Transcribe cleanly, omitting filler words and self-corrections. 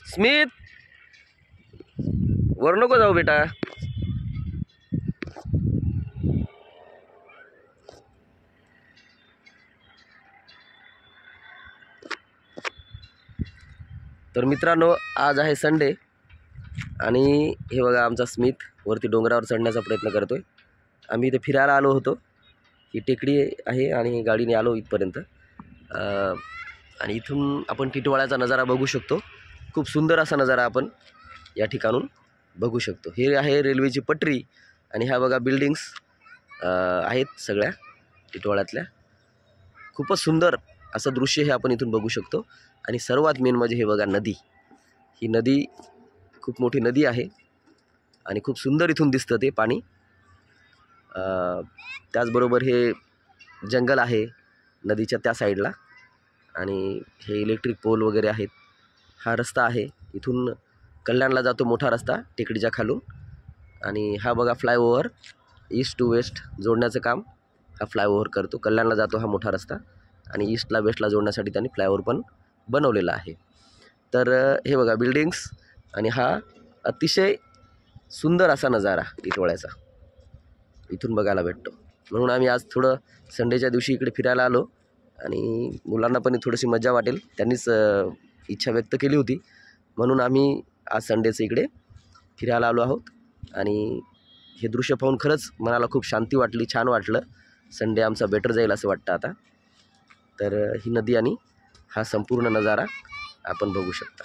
स्मित वर नको जाऊ बेटा। तर मित्रांनो, आज आहे संडे आणि हे बघा आमचा स्मित वरती डोंगरावर चढण्याचा प्रयत्न करतोय। आम्ही इथे फिरायला आलो होतो। ही टेकडी आहे आणि गाडीने आलो इथपर्यंत आणि इथून आपण टिटवाळ्याचा नजारा बघू शकतो। खूप सुंदर असा नजारा आपण या ठिकाणून बघू शकतो। हे आहे रेल्वेची पटरी आणि ह्या बघा बिल्डिंग्स आहेत सगळ्या टिटवाळ्यातल्या। खूपच सुंदर असं दृश्य हे आपण इथून बघू शकतो। आणि सर्वात मेन म्हणजे हे बघा नदी। ही नदी खूप मोठी नदी आहे आणि खूप सुंदर इथून दिसतं ते पाणी। त्याचबरोबर हे जंगल आहे नदीच्या त्या साईडला आणि हे इलेक्ट्रिक पोल वगैरे आहेत। हा रस्ता आहे इथून कल्याणला जातो, मोठा रस्ता टेकडीच्या खालून। आणि हा बघा फ्लायओव्हर ईस्ट टू वेस्ट जोडण्याचं काम हा फ्लायओव्हर करतो। कल्याणला जातो हा मोठा रस्ता आणि ईस्टला वेस्टला जोडण्यासाठी त्यांनी फ्लायओव्हर पण बनवलेला आहे। तर हे बघा बिल्डिंग्स आणि हा अतिशय सुंदर असा नजारा टिटवाळ्याचा इथून बघायला भेटतो। म्हणून आम्ही आज थोडं संडेच्या दिवशी इकडे फिरायला आलो आणि मुलांना पण थोडीशी मजा वाटेल, त्यांनीच इच्छा व्यक्त केली होती म्हणून आम्ही आज संडेचं इकडे फिरायला आलो आहोत। आणि हे दृश्य पाहून खरंच मनाला खूप शांती वाटली, छान वाटलं। संडे आमचा बेटर जाईल असं वाटतं आता। तर ही नदी आणि हा संपूर्ण नजारा आपण बघू शकता।